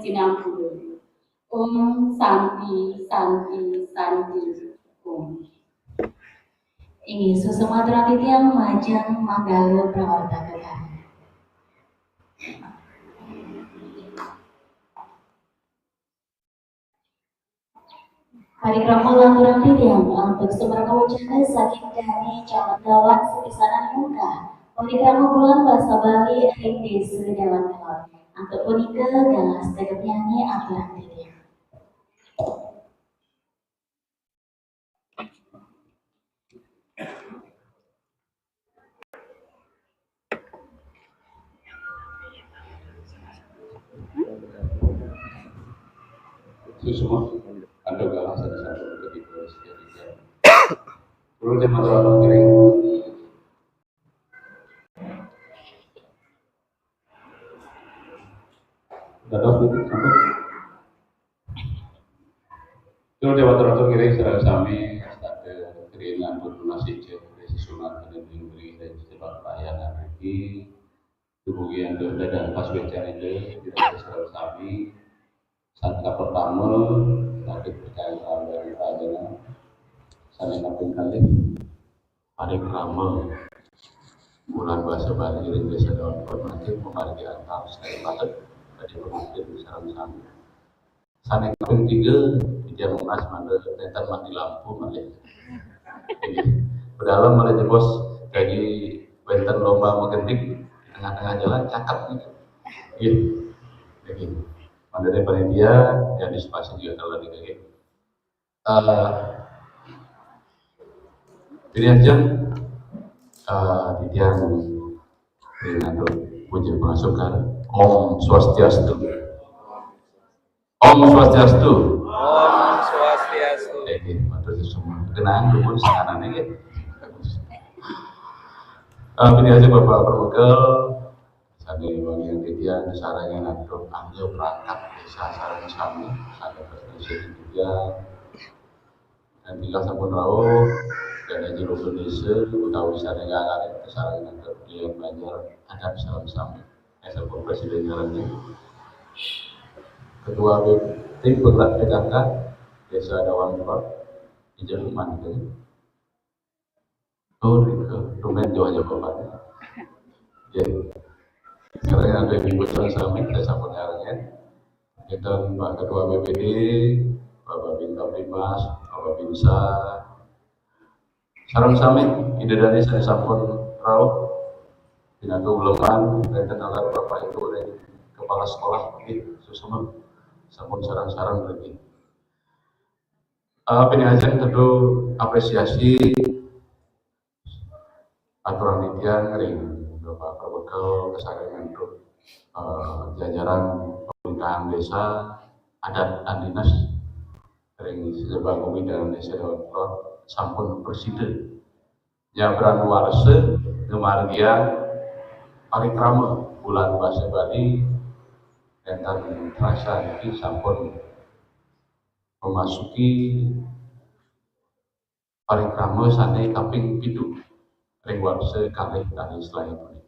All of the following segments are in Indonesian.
sinampulo. Om Santi Santi Santi Om. Ini susuma titiang majang manggalo prawarta kekal. Parikrama lanturan titiang untuk semeraka wujana saking dari jalan gawat sepisanan muka. Parikrama bulan bahasa Bali ring sedewan kelot. Untuk punika galas tegap nyanyi aturan titiang. Semua ada galas ada satu ketika sekitar perlu dia masalah kiring dados itu sampai perlu dia masalah kiring secara sami ada keringan berdonasi dari sunat dan diberi dari sebab layanan lagi kemudian dan pas bencana itu tidak secara sami saat pertama tadi percayaan dari rajanya saling kaping kali parikrama bulan bahasa Bali ring desa daun hormati pembagian tahun saya patut dari pemimpin sarang-sarang saling kaping 3 di jam emas mandor tenten mati lampu malih berdalam malah jebos gaji benten lomba mengentik di tengah-tengah jalan cakep gitu gitu mandiri panitia ya disipasi juga kalau dikasih ini aja di tiang dengan puji pengasukan Om Swastiastu Om Swastiastu Om Swastiastu. Matur semua kenaan dulu sekarang ini ini aja Bapak Perbekal Sani wangian titian sarangnya nantuk ambil perangkat desa sarang sami ada presiden juga dan tinggal sampun rawuh dan haji Indonesia utawi sarang ngarit sarang nantuk yang belajar adab salam sami sampun presiden jalannya ketua tim bergerak PKK desa Dawan Park di Jerman itu rumah jauh-jauh Bapak ya sekarang ada di Busan Sami, saya sambut nyaranya kita Pak Ketua BPD, Bapak Bintang Dimas, Bapak Binsa Sarang Sami, ide dari saya sampun rauh Binago Uleman, dan kenalan Bapak Ibu dan Kepala Sekolah susuma sampun sarang-sarang berarti ini aja tentu apresiasi aturan titian ring Bapak Perbekal kesarangan untuk jajaran pemerintahan desa adat dan dinas ring Sebangumi dan desa Daun sampun presiden Jabran Warse Gemargia Parikrama bulan bahasa Bali dan terasa ini sampun memasuki Parikrama sane kaping 7 ring Warse kalih tadi selain ini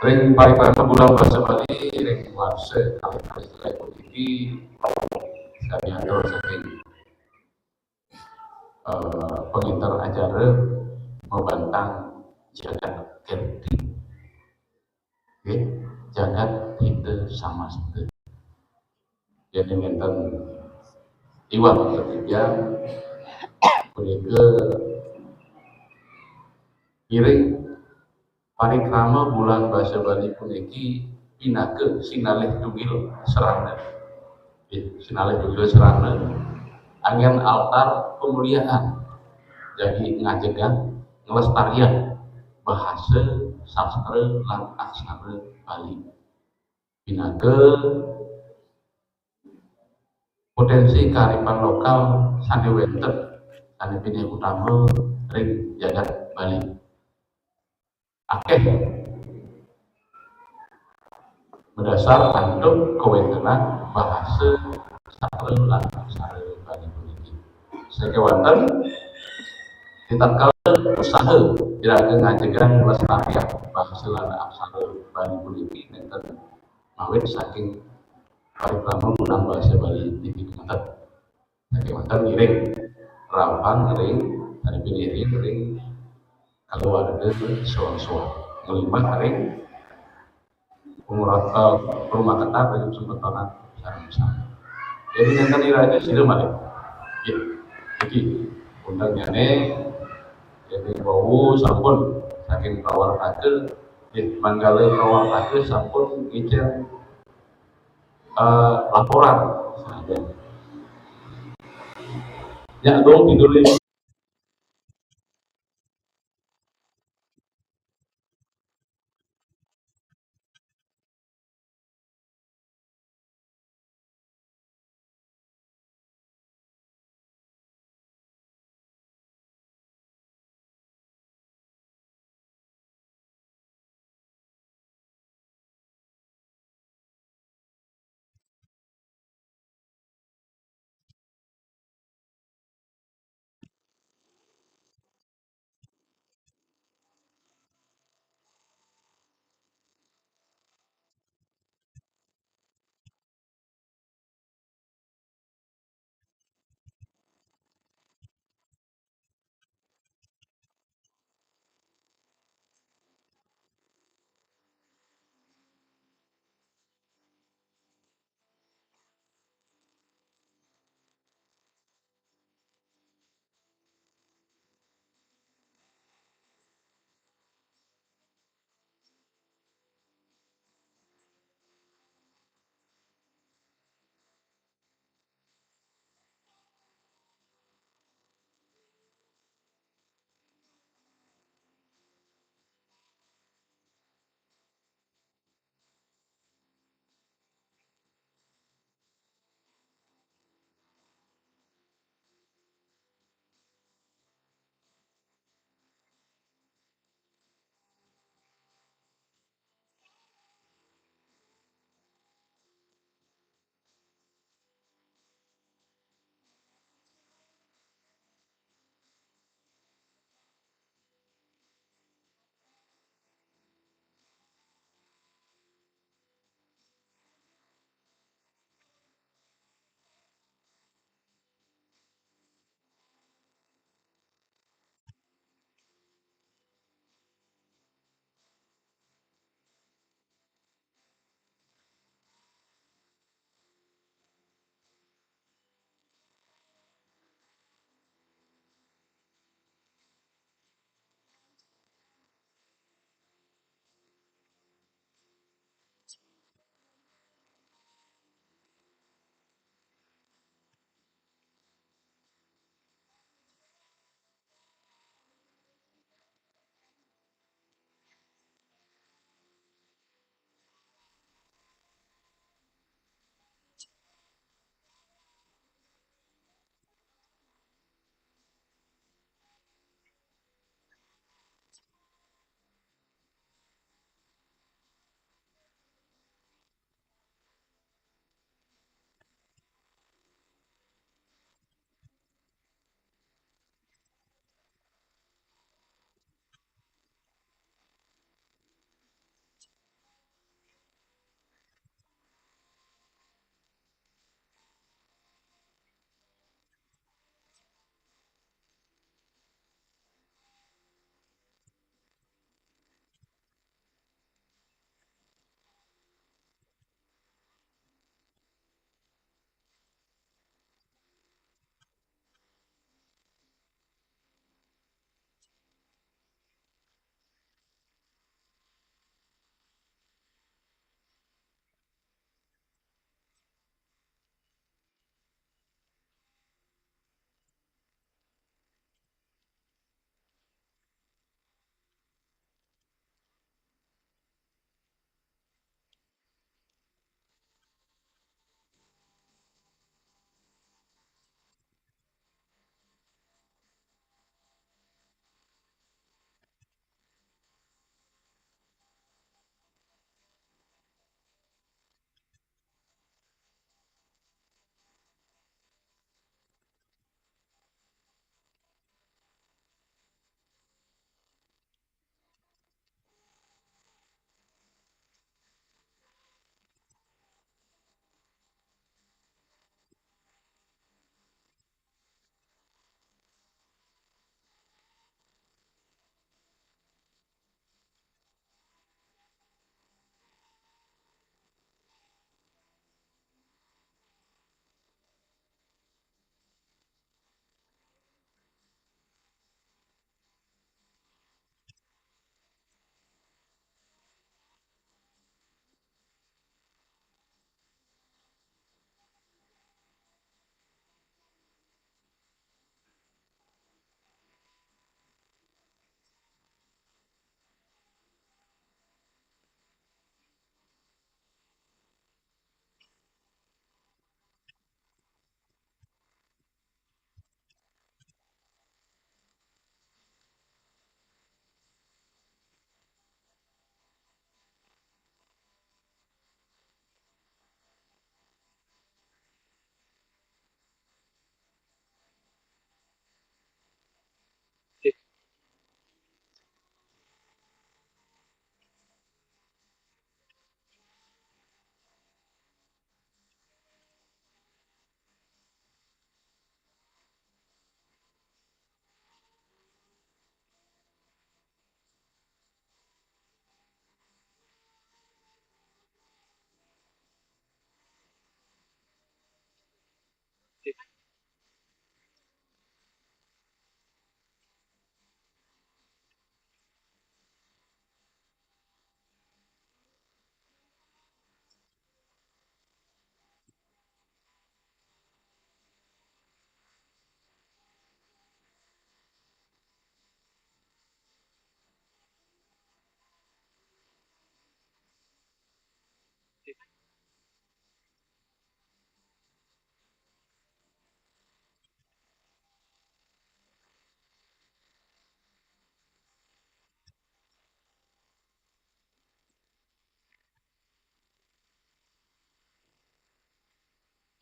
ring parikrama bulan bahasa Bali ring Warse kalih tadi selain ini kami atur saking penginter acara membantang jagat kerti jagat tidak sama sekali jadi menten iwan ketiga mereka kiring parikrama bulan bahasa Bali puniki pinake sinalih tugil serana sinalih tugil serana angin altar pemuliaan jadi ngajegan ngelestarian bahasa sastra lan aksara Bali pinake potensi kearifan lokal sandi wenten sandi pindah utama ring jagat Bali akeh berdasar untuk kewentenan bahasa sastra lan aksara Bali puniki. Saking wonten Ditatkala usaha iraga ngajegan lestarian bangsa lan aksara Bali puniki nenten awit saking parikrama menang bahasa Bali niki kemanten. Saking manten ngiring rampang ring dari piniring ring keluarga soal-soal ngelimah ring rumah ketar ring sempetonan sareng-sareng. Jadi nenten iraga sira malih. Iki undang nyane jadi bau sampun saking kawal kake manggale kawal kake sampun ijen laporan ya dong ditulis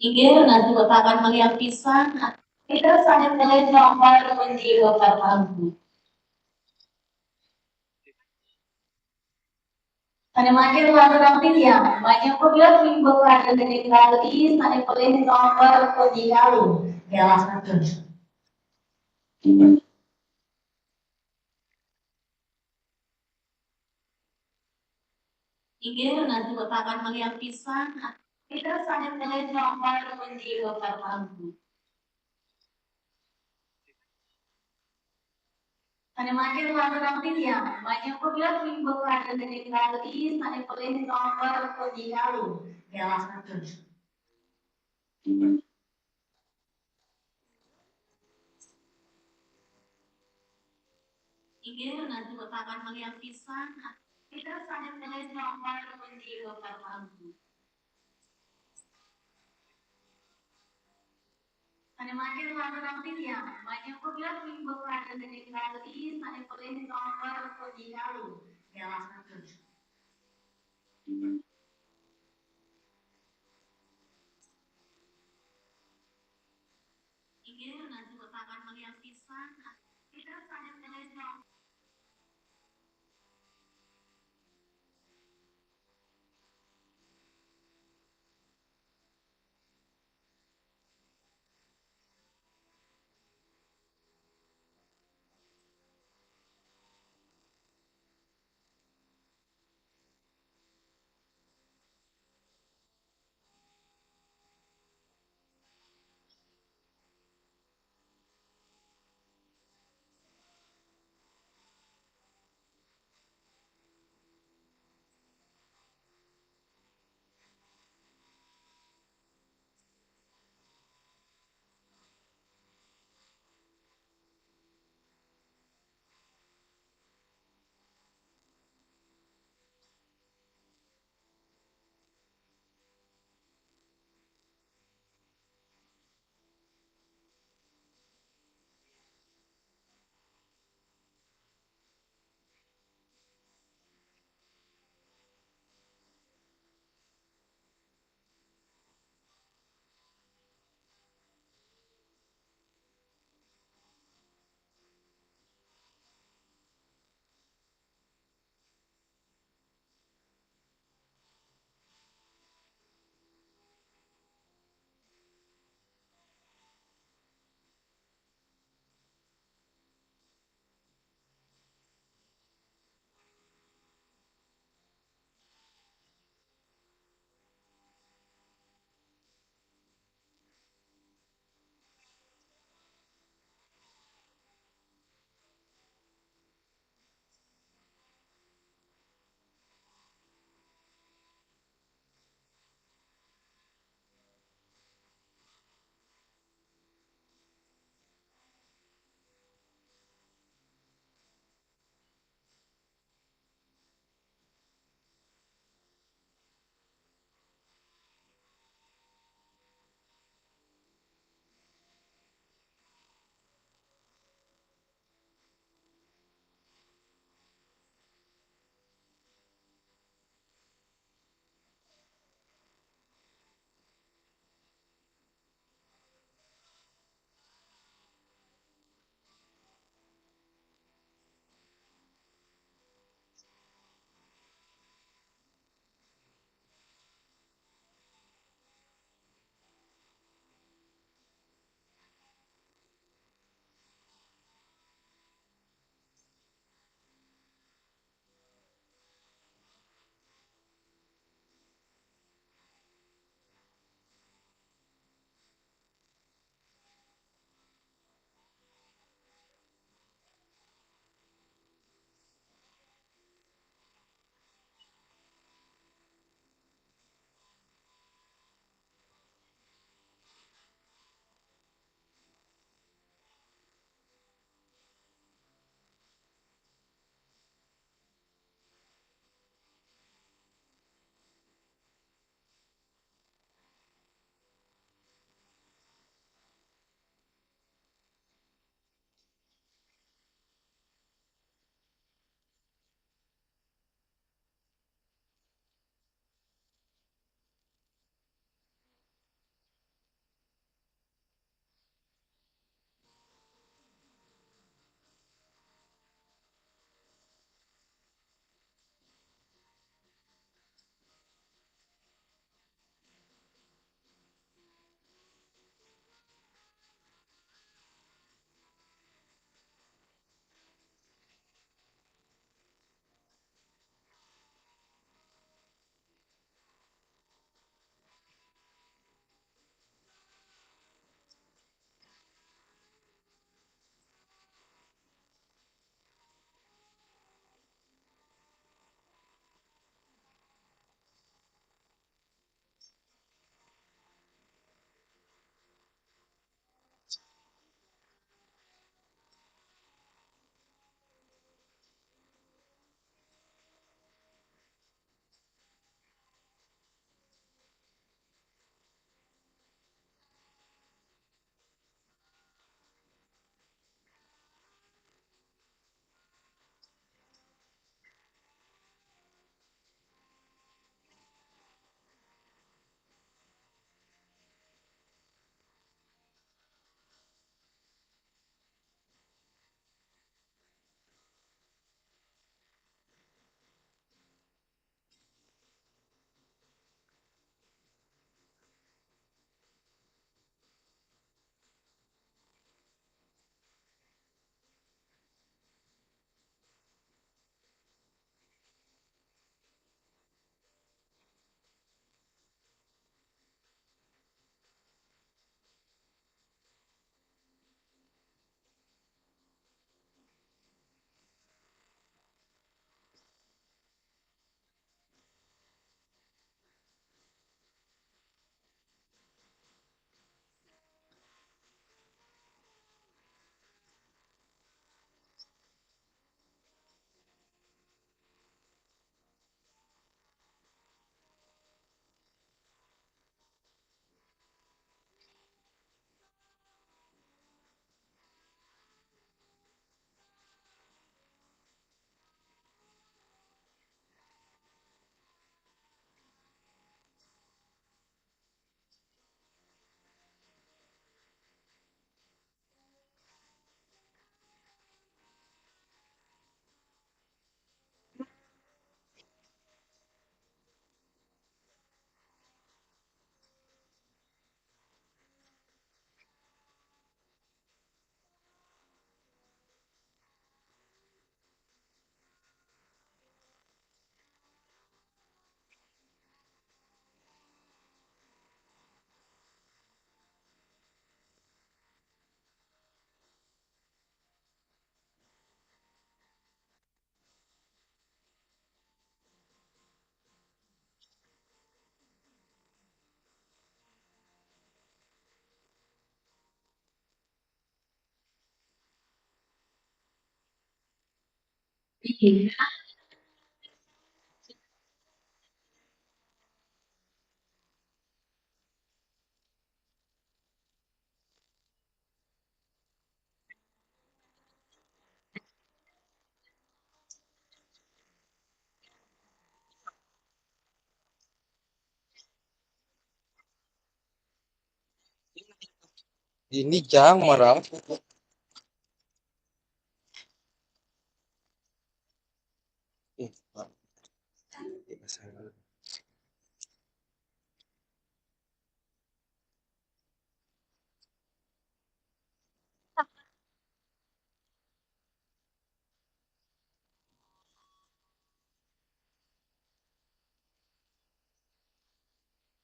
Inggih nanti Bapak akan melihat pisang. Kita sangat melihat nomor undi Bapak Ibu. Pada makin lalu yang banyak populer minggu ada dari kali sana boleh nomor undi kali jelas betul. Inggih nanti Bapak akan melihat pisang. Kita sangat melihat nomor undi Bapak Ibu. Pada makin lalu yang banyak populer minggu ada dari kali sana boleh nomor undi kali jelas betul. Inggih nanti Bapak akan melihat pisang. Kita sangat melihat nomor undi Bapak Ibu. Pada makin lalu yang banyak populer minggu ada dari kali sana boleh nomor undi kali jelas betul. Inggih nanti Bapak akan melihat pisang. Kita sangat melihat nomor. Iya. Ini jang marah.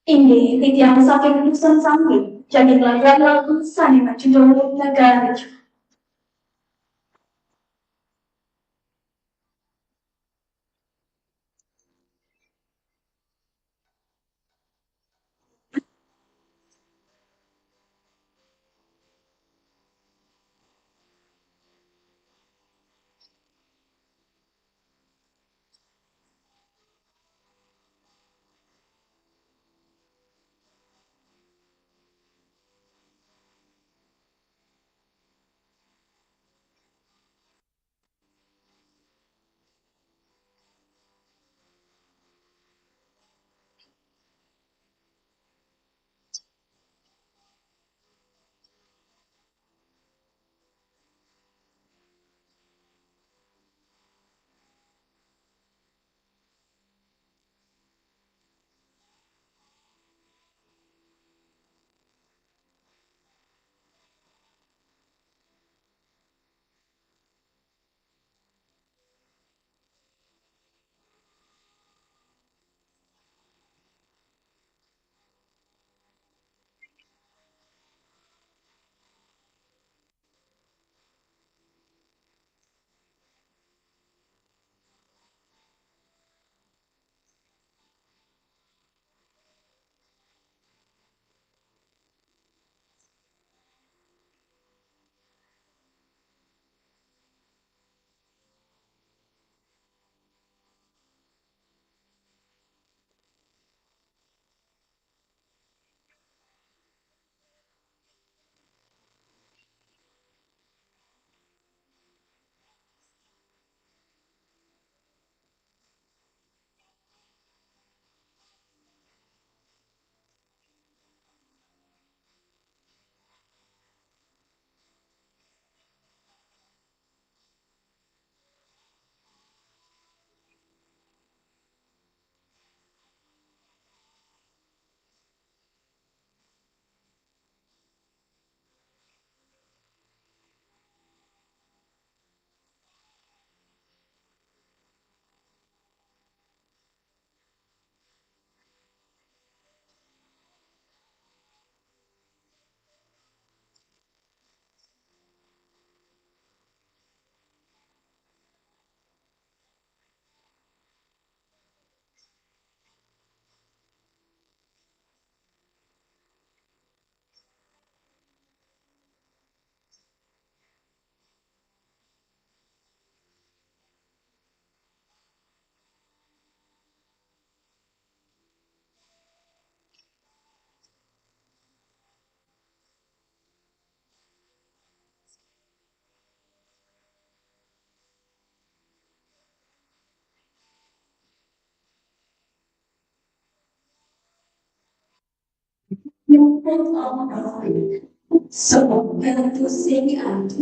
Ini titiang sakit dusun sangit, jadi pelajar lagu sani maju dulu negara. So, to sing out,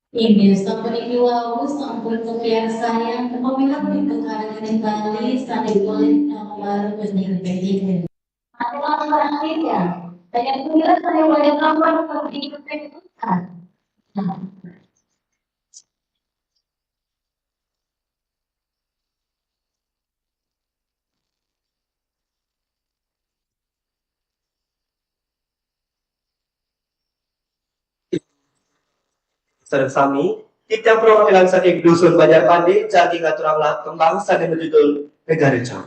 Inggih sapuniki wau sampun kebiasaan pemilah perkara Bali sane boleh nomor bening bening. Ada orang tidak? Banyak pemilah saya boleh nomor bening bening. Sareng sami, kita perwakilan saking dusun Banjar Pandi, jadi ngaturang lah kembang sane berjudul Negara Jauh.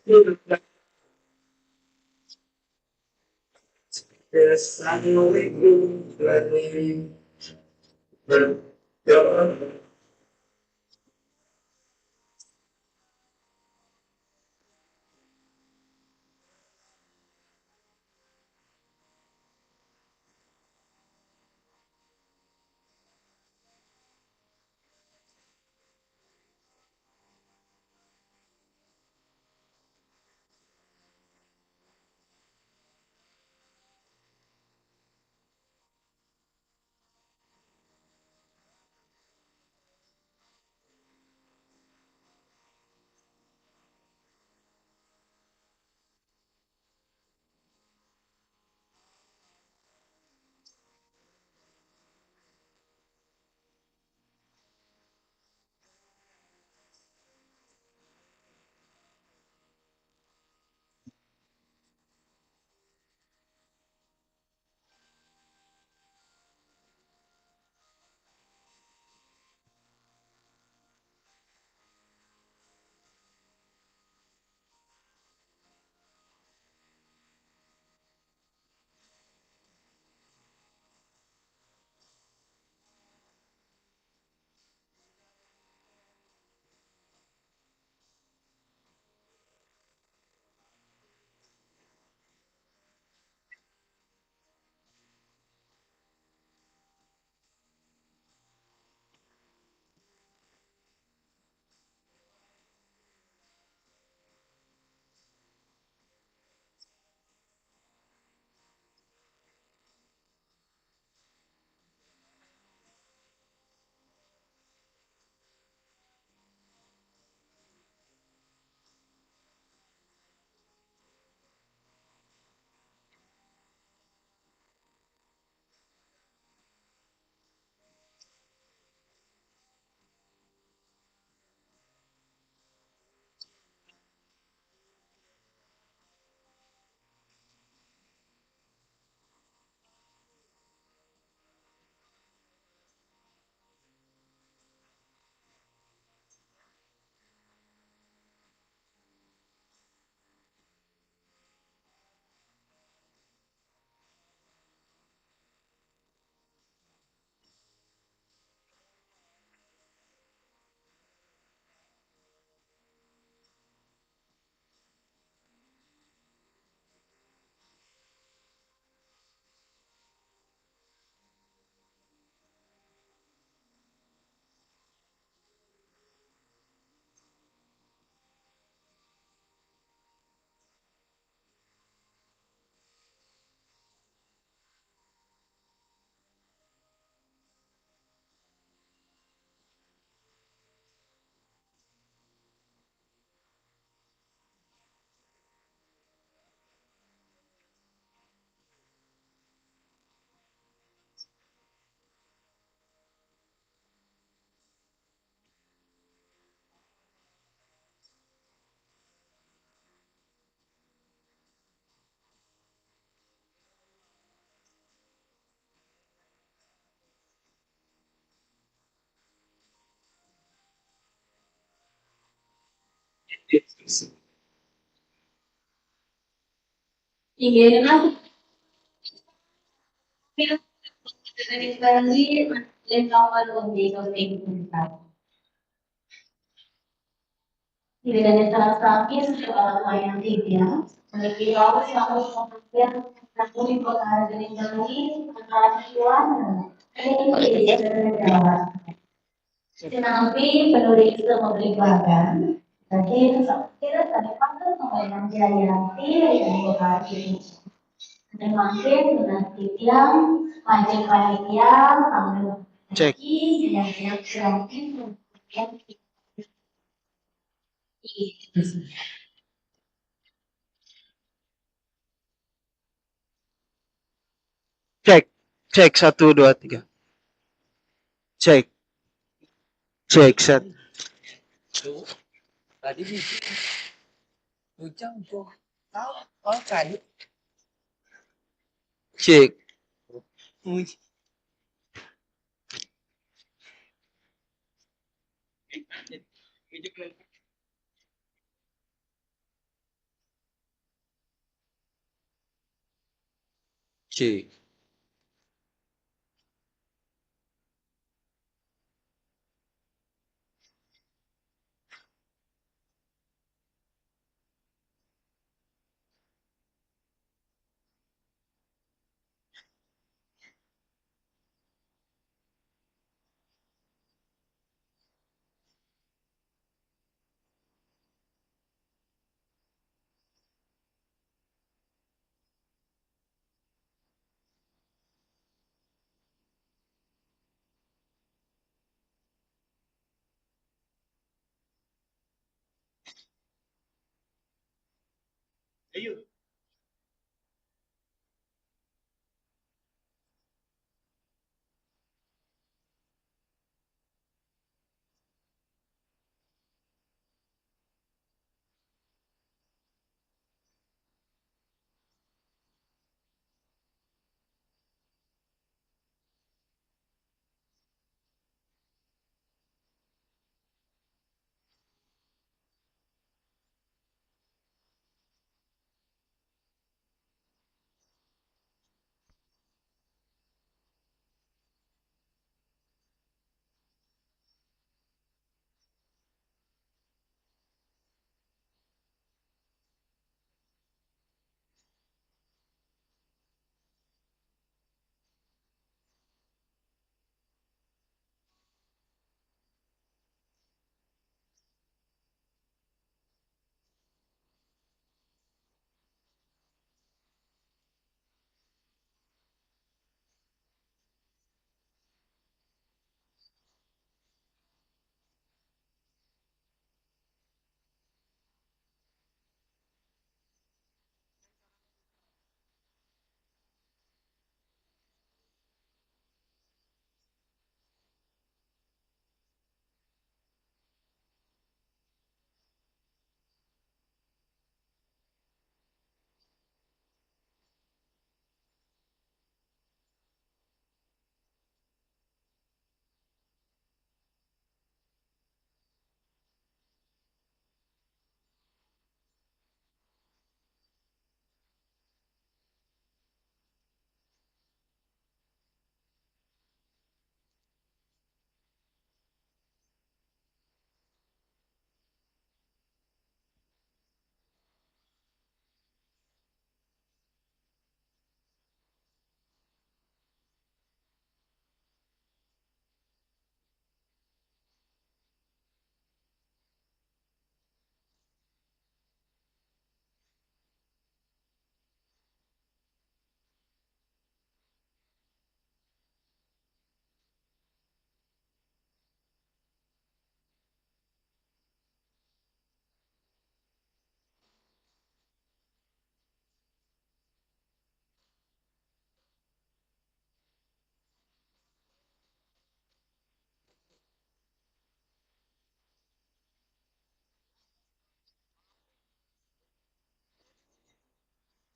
Assalamualaikum warahmatullahi wabarakatuh. Iya, Kembali nomor undi tidak ada salah sakit seorang yang tiga memiliki laut sama kemudian namun perkara dari kami antara tuan ini tidak tetapi penulis memberikan jadi kira tadi faktor pembayaran jaya yang berarti memakai dengan tiang mancing panitia ambil Cek. yang kreatif yang Cek, cek 1 2 3. Cek, cek set. Tuh, tadi bikin hujan tuh. Tahu? Oh, kayu. Cek. C. Ayo.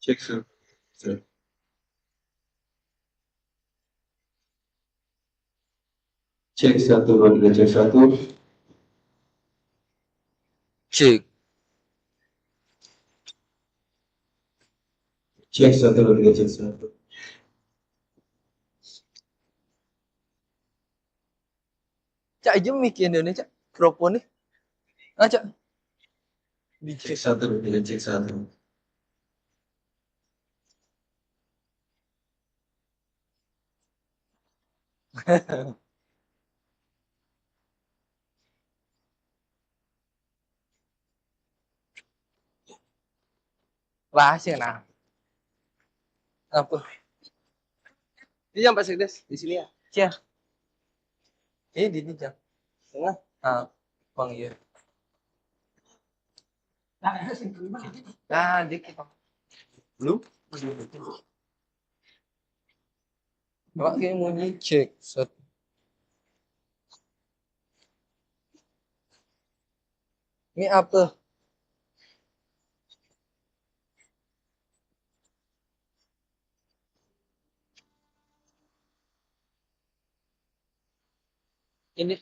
Cek satu. Cek satu, dua, tiga, cek satu. Cek. Cek satu, dua, tiga, cek satu. Cak aja mic Indonesia. Mikrofon nih. Ah, Cak. Cek satu, dua, tiga, cek satu. Bahas yang nah. Apa? Ini yang Pak Sekdes di sini ya. Cia. Ini di sini, Cak. Tengah. Ah, Bang iya. Nah, dikit. Belum? Coba kayak mau cek. Set. Ini apa? Ini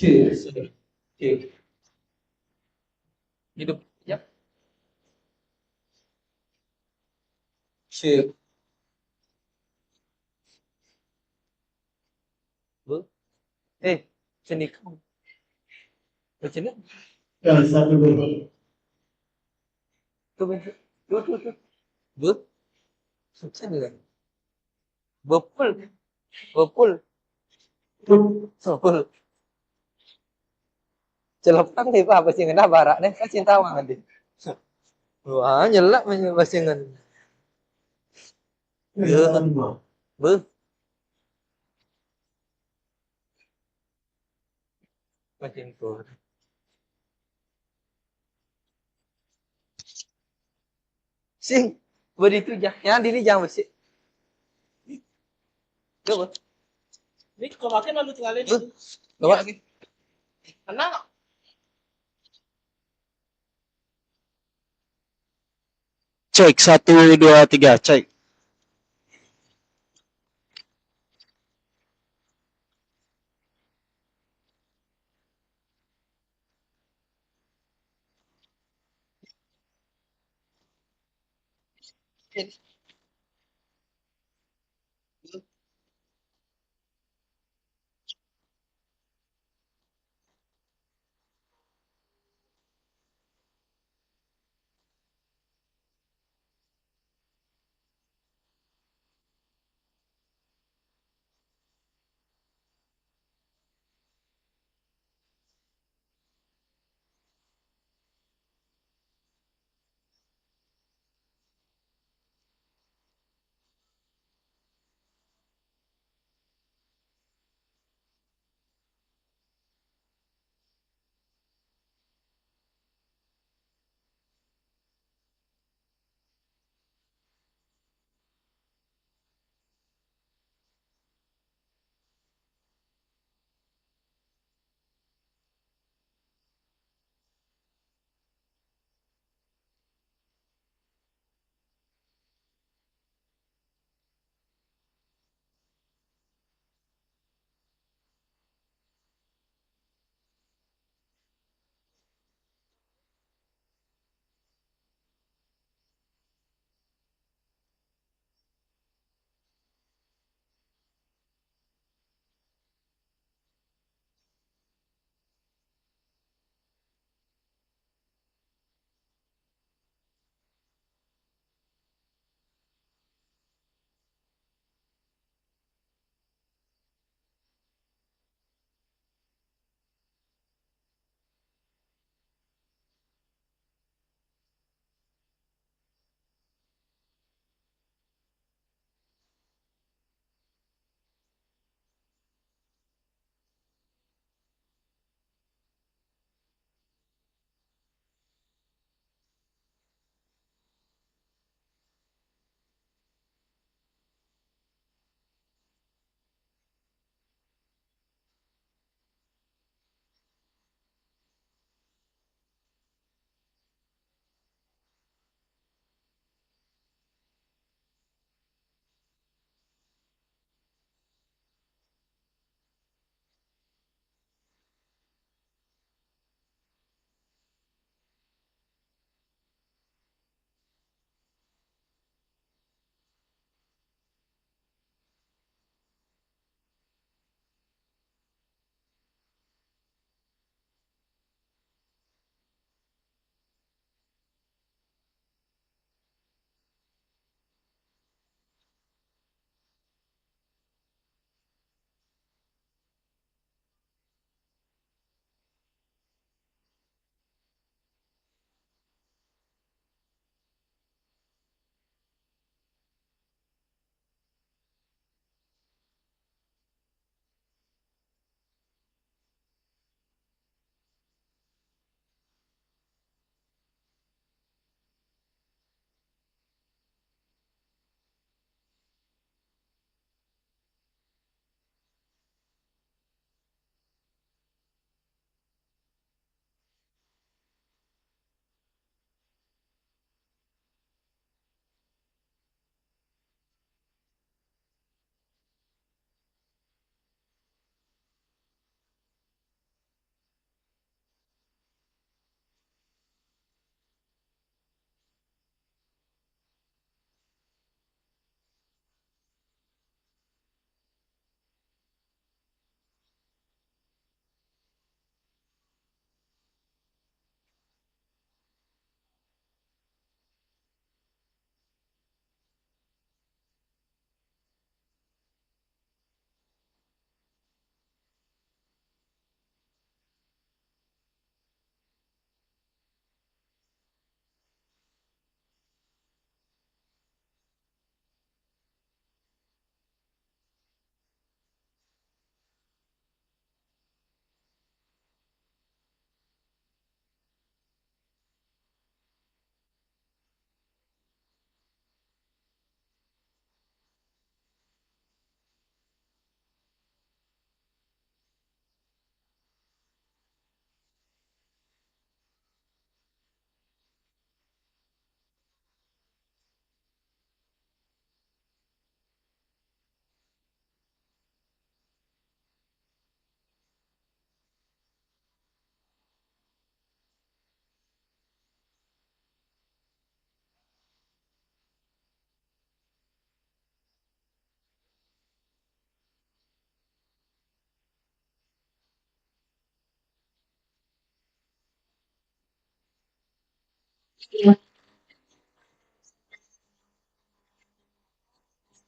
C. Hidup. Ya. C. Bu. Sini kamu. Bacanya. Yang satu dulu. Tuh, tuh. Bu. Susah juga. Bepul. Bepul. Bepul. Celepang deh pak, bahasa Inggris barak deh, kan cinta banget deh. Wah, nyelak bahasa Inggris. Bu. Macam itu. Sing, begitu jah. Yang ini jangan bersih. Coba. Ini kau makan lalu tinggalin. Bawa lagi. Tenang. Cek 1 2 3 cek.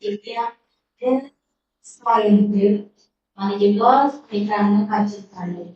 Setiap dan selain itu, mana juga pikirannya kajian kali.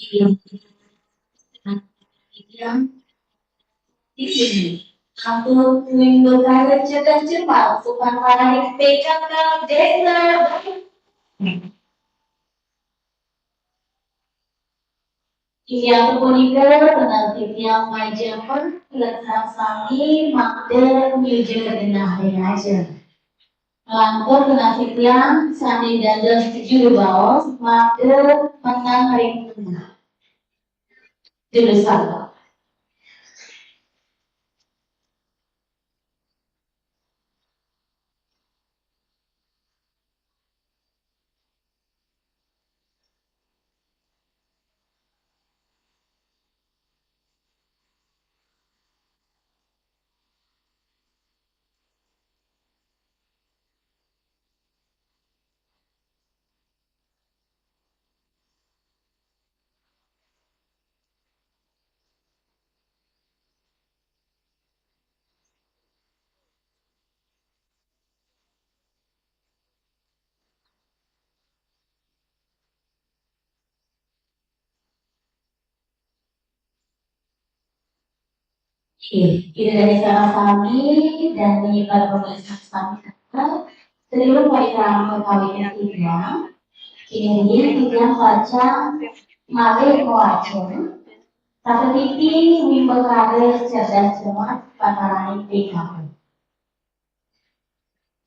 Yang di sini. Aku menimbulkan dan cepat bukan lari pegang desa. Yang punika penalti yang majapan letak sami makde menuju denah aja. Langkah penalti yang sami dan juru bawah makde menang ring tengah. Juru salah. Itu dari seorang kami dan dari para penulis kami sebelum program perkawinan tiga, ini tiga baca male moacem, satu titik mimba kade cerdas cermat panarani PKP.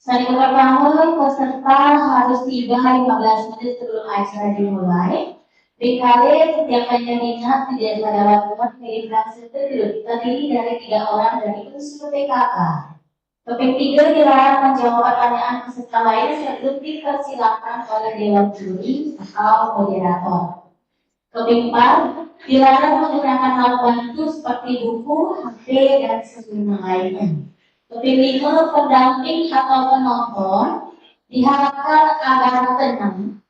Hari pertama peserta harus tiba 15 menit sebelum acara dimulai. PKW setiap penyelinap tidak dapat mengirimkan setuju terdiri dari 3 orang dari unsur PKK. Topik 3 dilarang menjawab pertanyaan peserta lain sebelum dipersilakan oleh Dewan Juri atau moderator. Topik 4 dilarang menggunakan alat bantu seperti buku, HP, dan sebagainya lainnya. Topik 5 pendamping atau penonton diharapkan agar tenang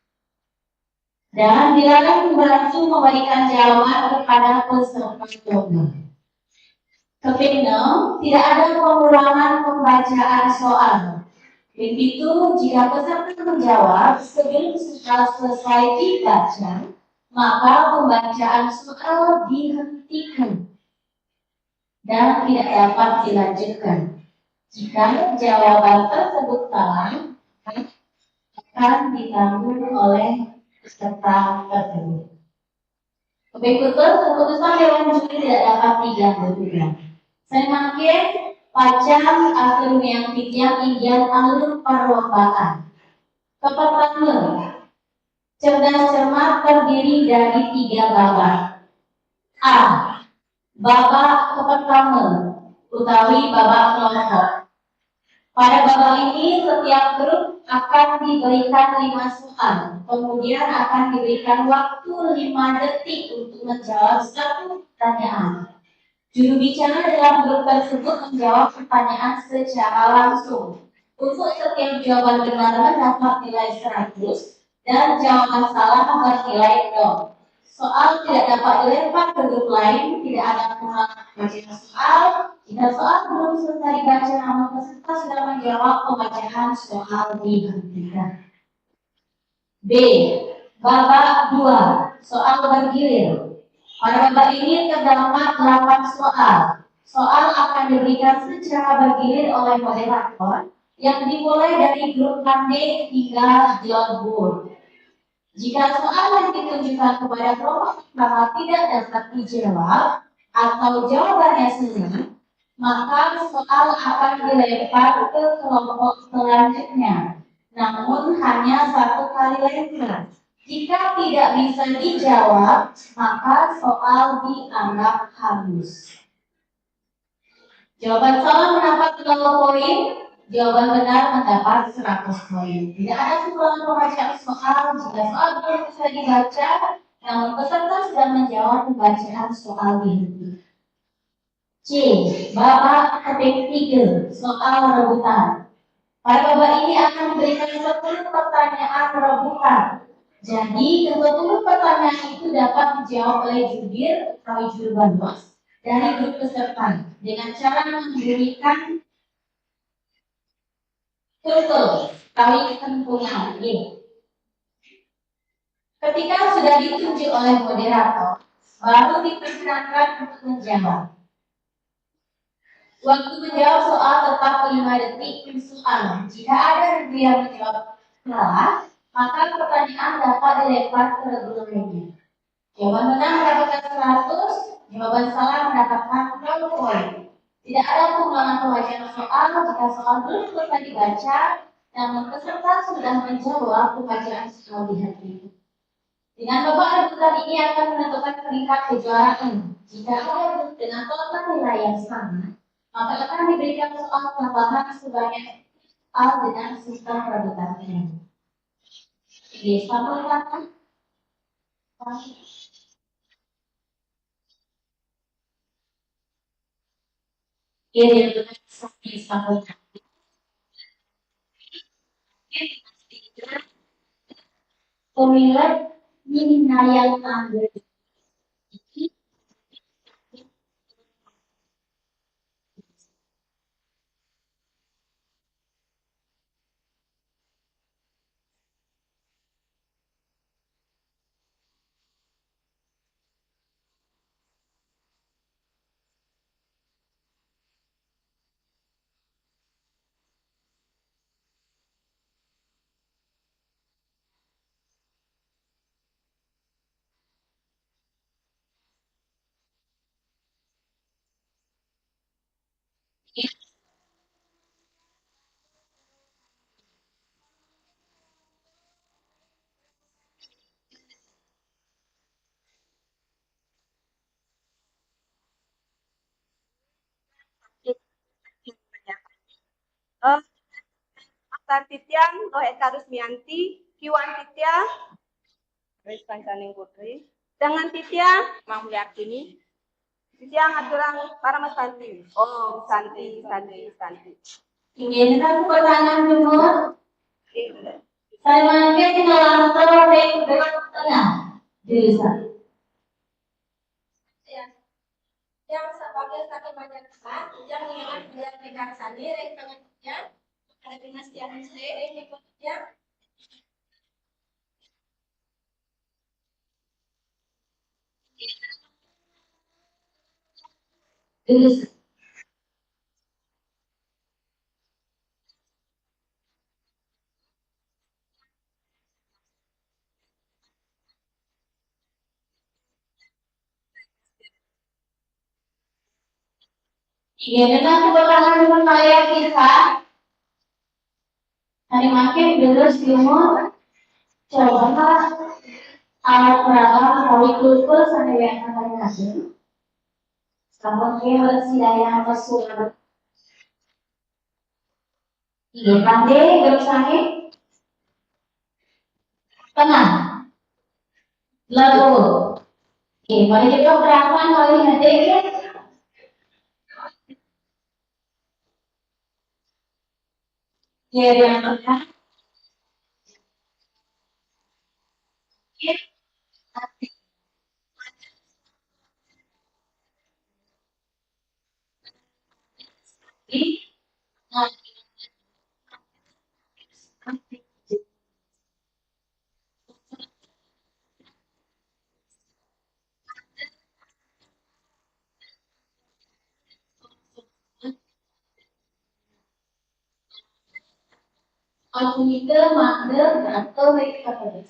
dan dilarang membantu memberikan jawaban kepada peserta lomba. Topik 6 tidak ada pengulangan pembacaan soal. Begitu jika peserta menjawab sebelum selesai dibaca, maka pembacaan soal dihentikan dan tidak dapat dilanjutkan. Jika jawaban tersebut salah, akan ditanggung oleh peserta tersebut. Berikutnya, keputusan Dewan Juri tidak dapat diganggu-gugat. Semakin panjang atur yang Indian alur perlombaan. Pertama, cerdas cermat terdiri dari 3 babak. A. Babak pertama, utawi babak kelompok. Pada babak ini, setiap grup akan diberikan 5 soal. Kemudian akan diberikan waktu 5 detik untuk menjawab satu pertanyaan. Juru bicara dalam grup tersebut menjawab pertanyaan secara langsung. Untuk setiap jawaban benar mendapat nilai 100 dan jawaban salah bernilai 0. Soal tidak dapat dilempar ke grup lain, tidak ada pengulangan pembacaan soal. Jika soal belum selesai dibaca namun peserta sudah menjawab, pembacaan soal dihentikan. B. Babak 2. Soal bergilir. Pada babak ini terdapat 8 soal. Soal akan diberikan secara bergilir oleh moderator yang dimulai dari grup Pandey hingga John Bull. Jika soal yang ditunjukkan kepada kelompok pertama tidak dapat dijawab atau jawabannya salah, maka soal akan dilempar ke kelompok selanjutnya. Namun hanya 1 kali lempar. Jika tidak bisa dijawab, maka soal dianggap hangus. Jawaban salah mendapat 0 poin. Jawaban benar mendapat 100 poin. Tidak ada pengulangan pembacaan soal jika soal belum bisa dibaca, namun peserta sudah menjawab, pembacaan soal dihentikan. C. Babak topik 3. Soal rebutan. Pada babak ini akan diberikan 10 pertanyaan rebutan. Jadi, ke-10 pertanyaan itu dapat dijawab oleh jubir atau juru bantuan dari grup peserta dengan cara memberikan tutul kali ketentuan ini. Ketika sudah ditunjuk oleh moderator, baru dipersilakan untuk menjawab. Waktu menjawab soal tetap 5 detik per soal. Jika ada yang menjawab salah, maka pertanyaan dapat dilempar ke grup lainnya. Jawaban benar mendapatkan 100, jawaban salah mendapatkan 0 poin. Tidak ada pengulangan pembacaan soal jika soal belum selesai dibaca, namun peserta sudah menjawab, pembacaan soal dihentikan. Dengan babak rebutan ini akan menentukan peringkat kejuaraan. Jika ada grup dengan total nilai yang sama, maka akan diberikan soal tambahan sebanyak soal dengan sistem rebutan ini. Oke, sama kata. Ini dengan sama. Pemilihan minna yang ambil Aktar Titian, Lohet Karusmianti, Kiwan Titya, Grace Pancaning Putri, dengan Titya, Mahliartini, Titya Ngaturang Paramasanti, Om Santi, Santi, Santi. Ingin aku pertanyaan timur. Saya mungkin dalam topik belok tengah jurusan. Yang sebagai satu bagian besar, yang mengenai budaya pegang sani, pengertian, ada dinasti yang pengertian. Jurusan. Ingin aku pertanyaan timur saya kisah. Hari makin jurus timur. Coba alat peragam kali kulkul sampai yang kali kasih. Sama dia bersidaya masuk. Iya pandai berusaha. Tengah. Lalu. Oke, mari kita peragam kali nanti ya. Ya yang tengah. Aku itu manggil atau mereka apa?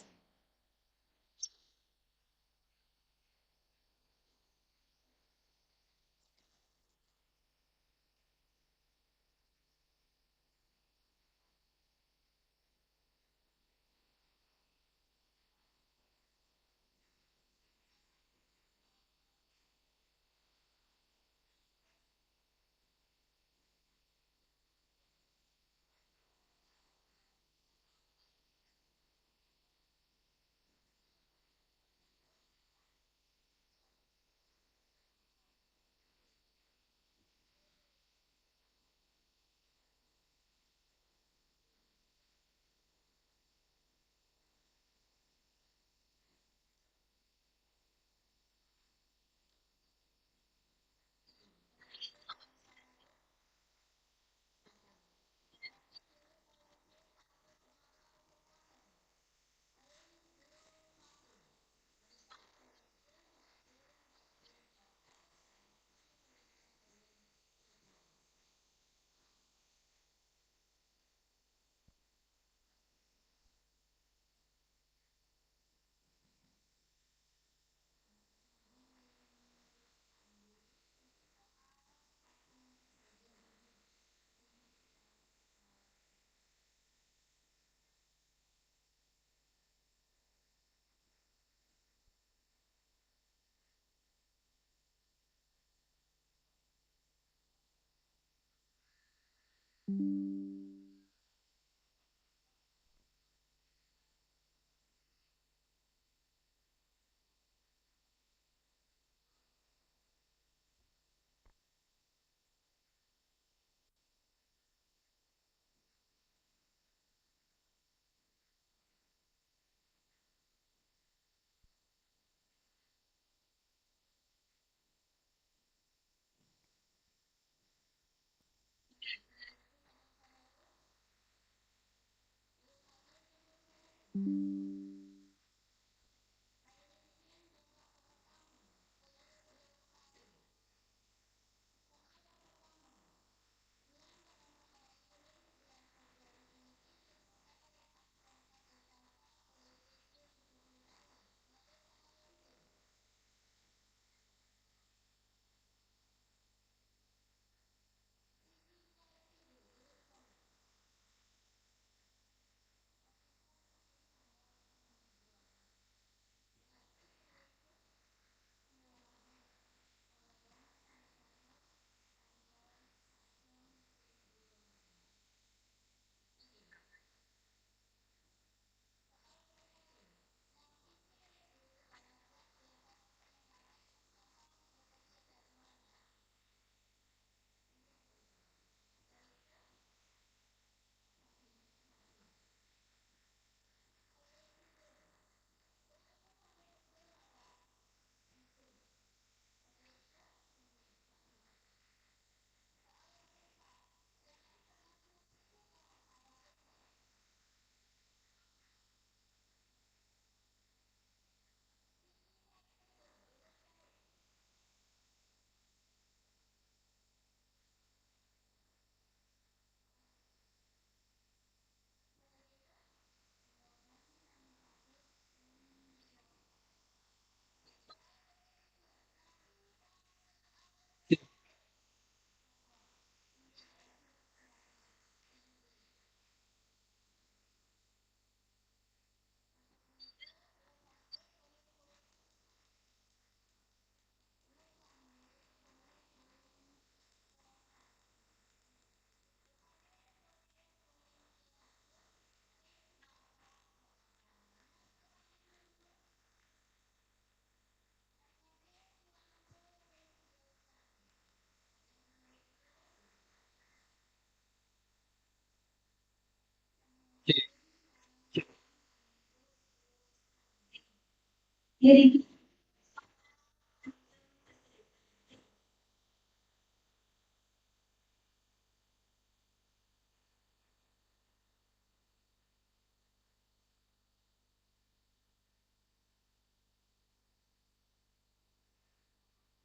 diri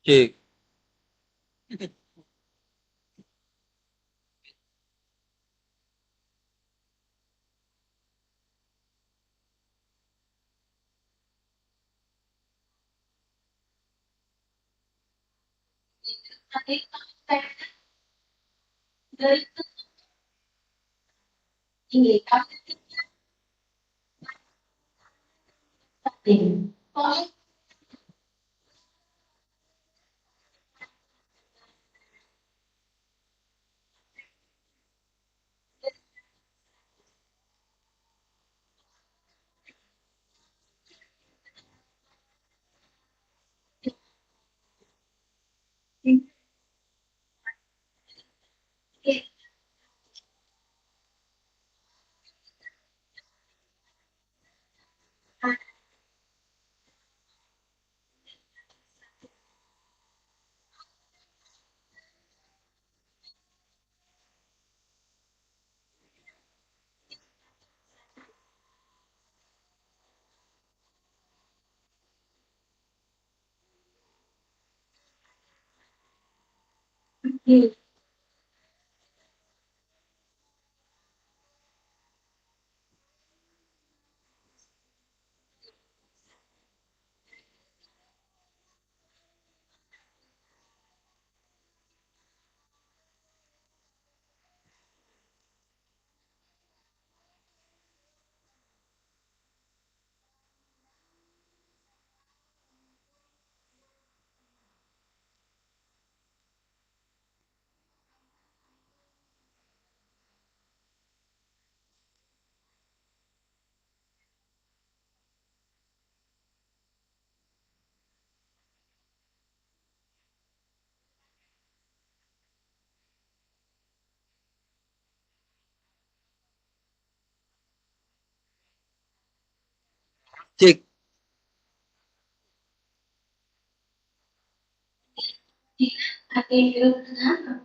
Cek. dari tinggi kaki Cek. kaki hidup tengah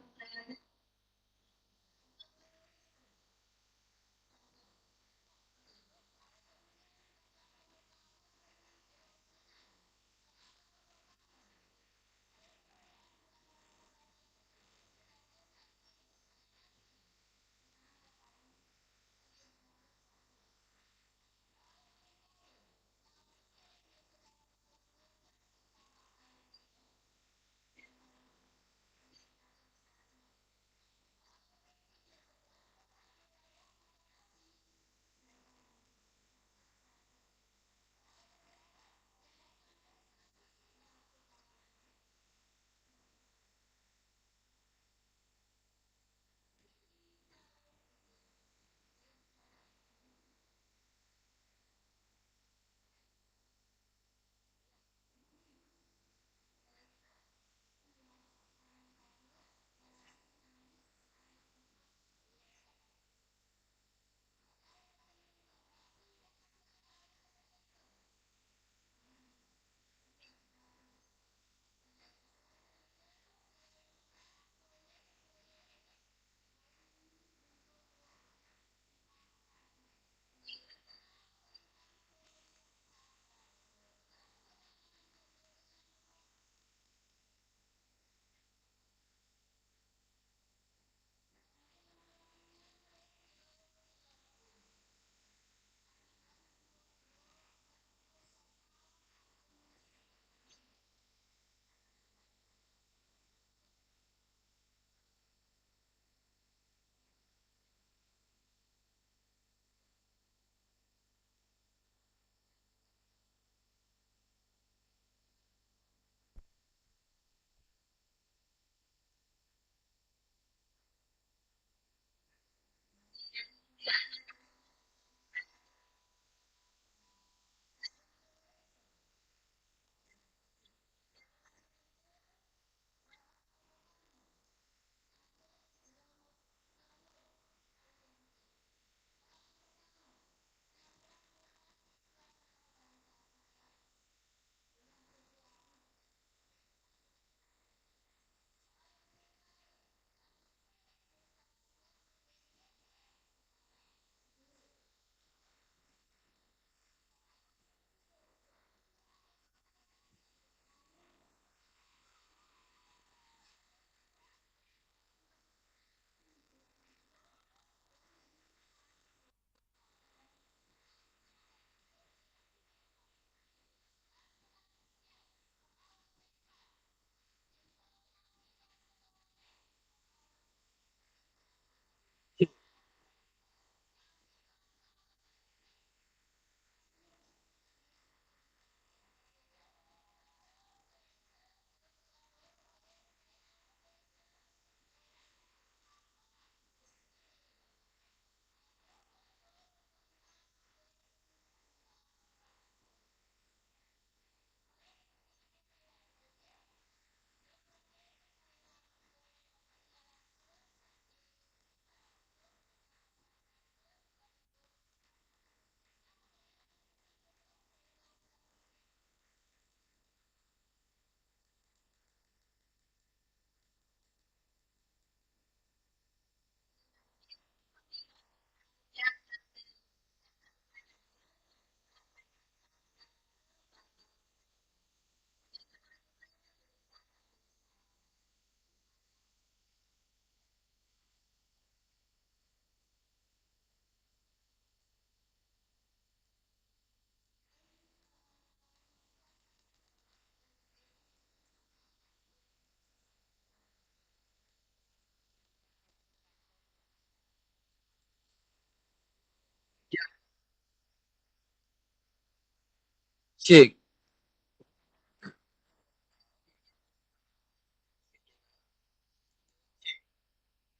Cik.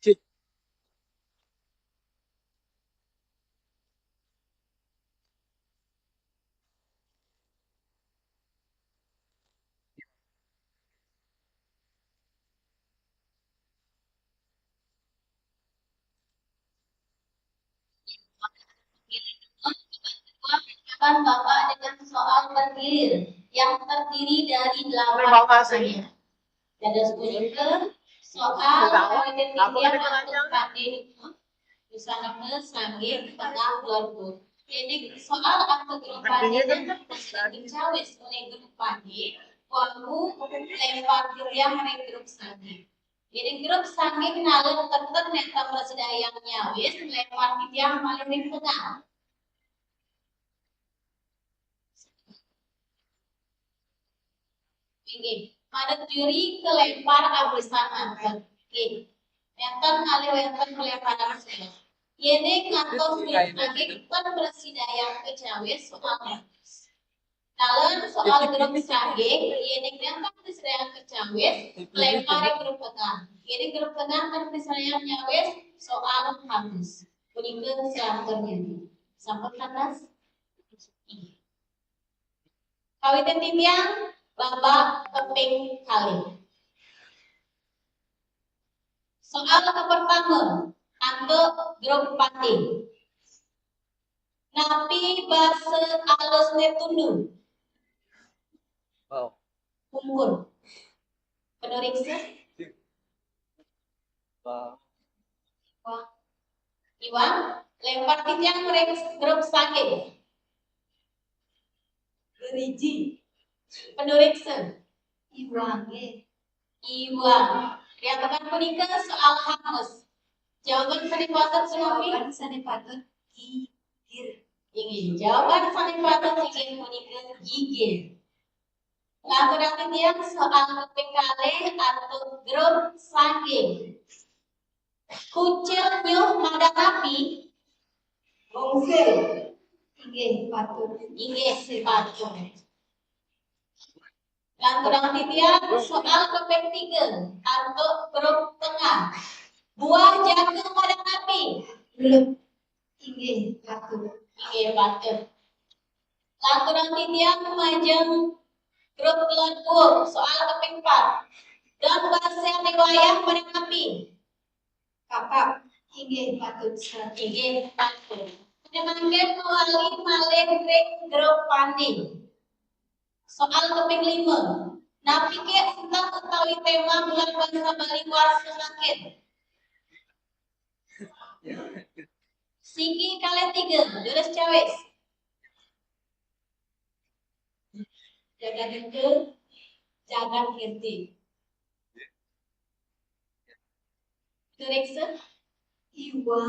Cik. Akan Bapak dengan soal bergilir yang terdiri dari 8 pertanyaan. Ada sebutkan soal identitas untuk KD misalnya sanggih tengah keluarga. Jadi soal akte grup padi dan dicawis oleh grup padi, walau lempar yang oleh grup sanggih. Jadi grup sanggih kenalin tetap neta persedayang nyawis lempar yang paling tengah. Oke, pada juri kelempar abisan angkat. Oke, enten kali enten kelemparan saya. Ini kantor lagi kan persidayang kecawis soalnya. Dalam soal grup sanggih, ini kan persidayang kecawis, lempar grup tengah. Ini grup tengah kan persidayang nyawis soal habis. Kuningan selanjutnya. Sampai kandas. Kawitan titiang Bapak keping kali. Soal pertama, angka grup pati. Napi bahasa alusnya tundu. Wow. Umur. Peneriksa. Wow. Iwan, lempar titiang grup sakit. Geriji. Peneriksa. Iwan. Yang akan menikah soal hangus. Jawaban sanipatut suami. Jawaban sanipatut gigir. Ingin. Jawaban sanipatut ingin menikah gigir. Lalu yang soal kepekale atau grup sanggih. Kucil nyuh pada napi. Bongsil. Ingin patut. Ingin patut. Lanturan titian soal keping 3 atau grup tengah. Buah jagung pada napi. Belum. Inggih patut. Inggih patut. Lanturan titian majeng grup kelompok soal keping 4. Dan bahasa riwayat pada napi. Kakak. Inggih patut. Inggih patut. Kemangen melalui malih grup pandi. Soal keping 5. Napi ke tentang utawi tema bulan bahasa Bali warsa sakit. Siki kali 3, jelas cawis. Jaga dengke, jaga kirti. Teriksa, iwa,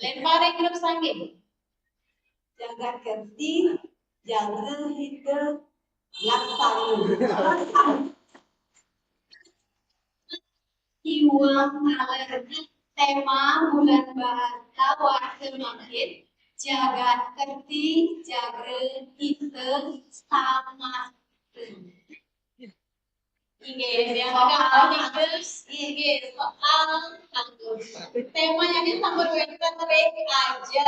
lempar grup sanggih. Jaga kirti, jaga hidup, laksana. Iwang malergi tema bulan bahasa warga makin jagat kerti jaga kita sama Inggih soal tema yang disampaikan mereka aja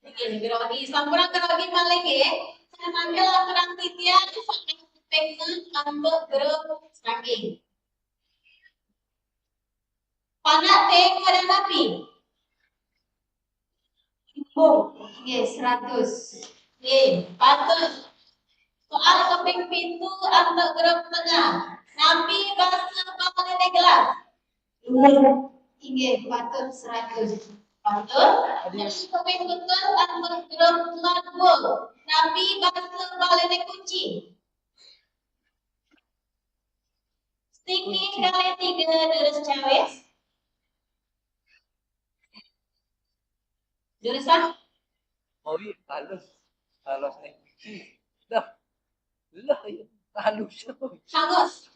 Inggih grogi sampurna grogi maling nggih saya manggil aturan titian sampai pengen ambek grup saking Panak teh pada napi. Ibu, nggih 100. Nggih, patut. Soal keping pintu atau grup tengah. Napi bahasa paling gelas. Nggih, patut 100. Patut. Keping betul atau grup kelompok. Napi bahasa paling kunci. Siki kali 3 terus cawis. Jurusan? Oh iya, halus. Halus nih. Dah. Lah, halus. Hangus.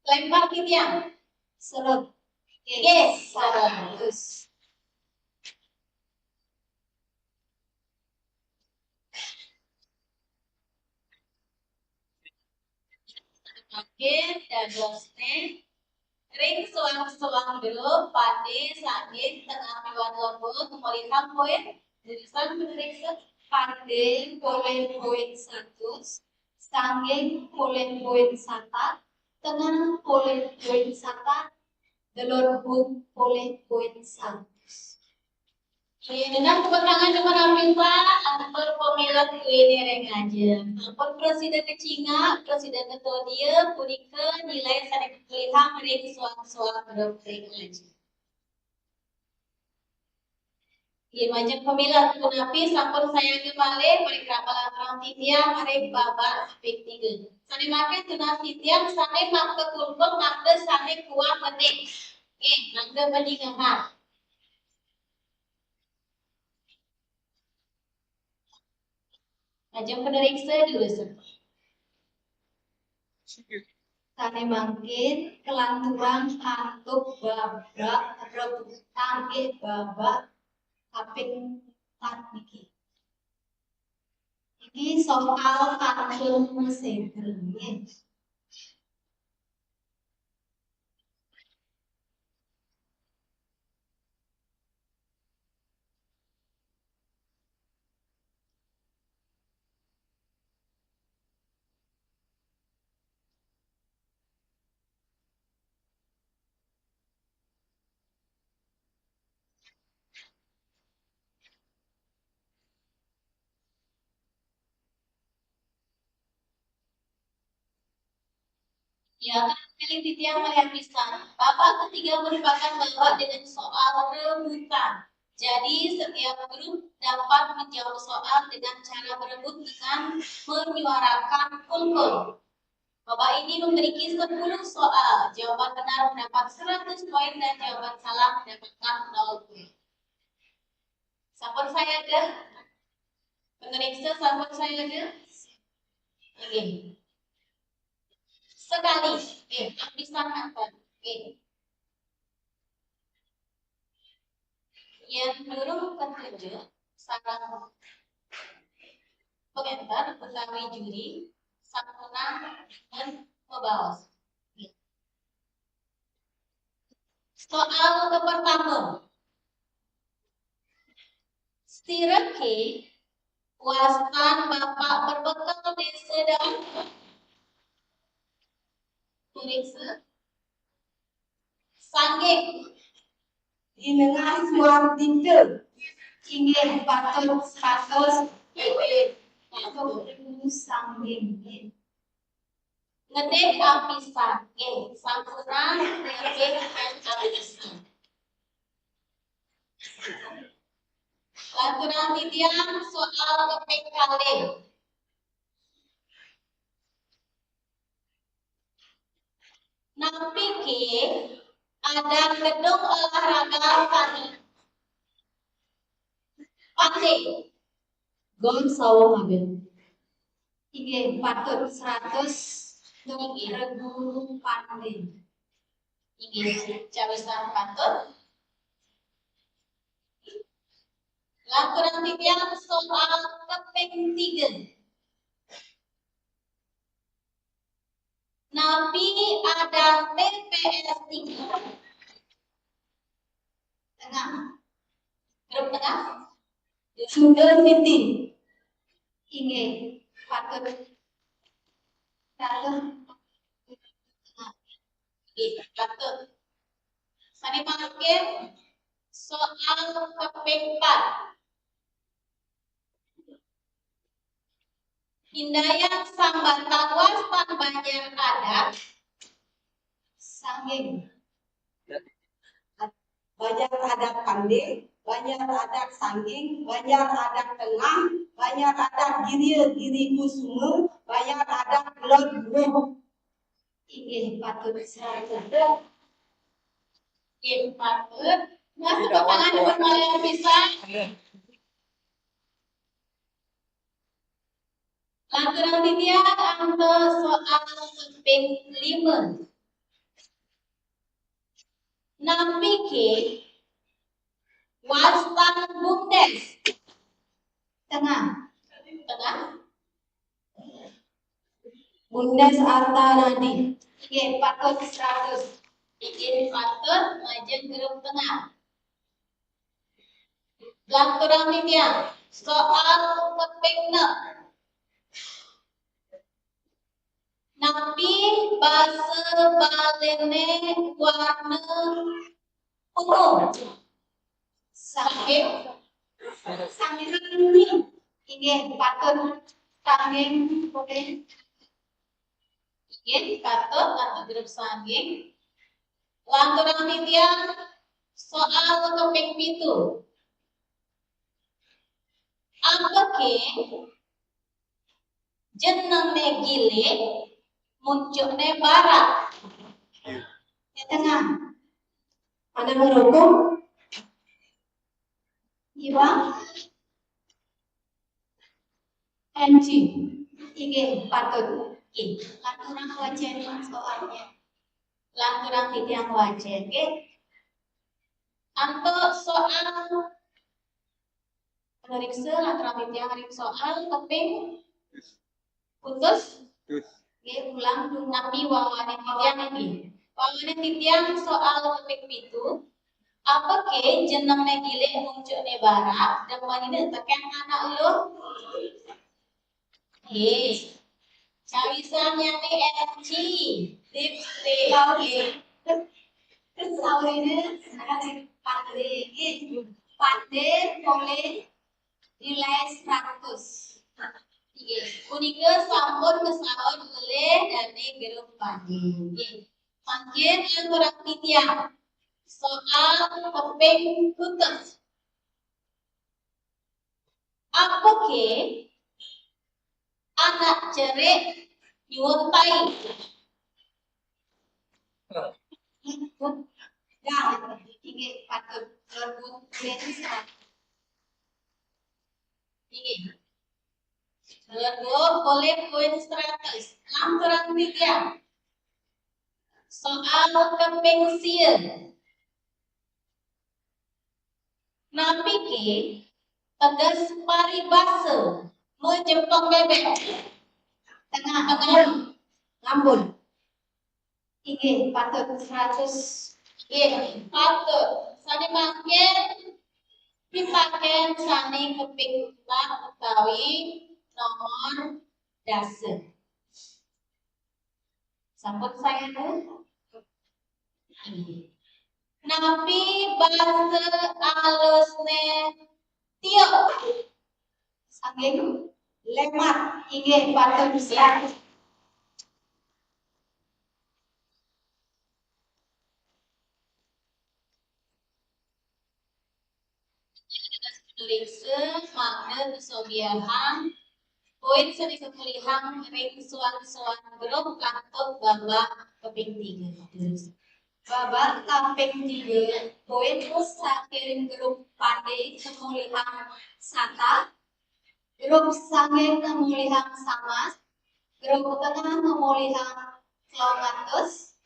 Lempar titian. Serut. Yes, 100. Oke, dadosne ring suang-suang dulu pade sangit tengah miwan lembut memulihkan poin jurusan memeriksa pade poin 1 sangit poin 1 tengah poin 1 delor poin 1. Dengan kemenangan pemerintah ampun pemilu ini rengaja. Ampun presiden kecinga, presiden ketua dia punika nilai saling pilihan mereka suang-suang berpering aja. Ia macam pemilu kunapi sampun saya kembali mereka pelakang titiang mereka babak pik tiga. Sani makan tunang titiang sani makke kulpun makde sani kuah petik. Makde pendingan. Macam peneriksa dulu Tane mangkin kelanturan antuk babak rebutan babak kaping 4 niki. Iki soal pantun mesin nggih. Ya, akan pilih titiang melihat pisan. Babak ketiga merupakan babak dengan soal rebutan. Jadi setiap grup dapat menjawab soal dengan cara berebut dengan menyuarakan kulkul. Babak ini memiliki 10 soal. Jawaban benar mendapat 100 poin dan jawaban salah mendapatkan 0 poin. Sampun saya ada? Pemeriksa sampun saya ada? Oke. Sekali. Bisa nonton. Yang dulu ketujuh sarang pengantar utawi juri sampuna dan membawas. Soal pertama. Stirake wastan bapak berbekal di sedang periksa sanggeng di tengah suar tinggal ingin patut sanggeng ngedek apisan sampurna ngedek apisan lantunan titian soal keping kali nampi ke ada gedung olahraga kami Pate gom sawah maben Ige patut 100 tung regu panding Ige cawisan patut laporan titian soal keping 3 Nabi ada TPS 3 tengah grup tengah Sunda City Inge patut patut sani makin soal keping 4 Hindayat Sambatan Wastan Banjar Adat Sanggeng Banjar Adat Pande Banjar Adat Sanggeng Banjar Adat Tengah Banjar Adat Giri Kusuma Banjar Adat Lodweh Inggih patut sarana Inggih patut masuk ke tangan permainan pisang Lanturan titian antar soal keping 5 Napi ke wastan bumdes. Tengah. Tengah. Bundes Arta Nadi. Oke, patut 100. Bikin patut majeng grup tengah. Lanturang titiang. Soal kepingna. Napi basa balene warna ungu. Sakit. Sangin ini. Ingin patut. Sangin. Oke. Ingin patut atau grup sangin. Lanturang titiang. Soal keping pitu. Apa ke jeneng gile muncul barat di tengah ada merokok iba NG ige patut lanturang wajar soalnya lanturang titiang wajar anto soal periksa lanturang titiang soal keping putus ulang napi wawanen titiang ini. Wawanen titiang soal topik itu. Apa ke jeneng gile muncul ne barat dan wanita tekan anak lo. Cawisannya nih NG lipstick. Tahu ini sekarang pandai boleh nilai 100. Unika sampun kesawan oleh dari grup padi. Makin yang kurang titiang soal keping putus. Apa ke anak cerik nyuntai? Jangan tinggi patut berebut lensa. Tinggi. Lalu boleh poin 100. Lanturan titiang. Soal keping sieun. Napi ke tegas paribasa menjepang bebek. Tengah. Lambun. Ige patut 100. Ige patut. Sani makin dipakai sani keping utawi nomor dasar. Sampun saya tuh. Napi bahasa alusne tio. Saking lemat ingin patut siap. Tulisnya makna kesobiahan. Poin seri kepilihan ring suan-suan grup kantor babak keping 3. Babak keping 3 poin saking grup pandai kemulihan sata, grup sanging kemulihan samas, grup tengah kemulihan kelongatus,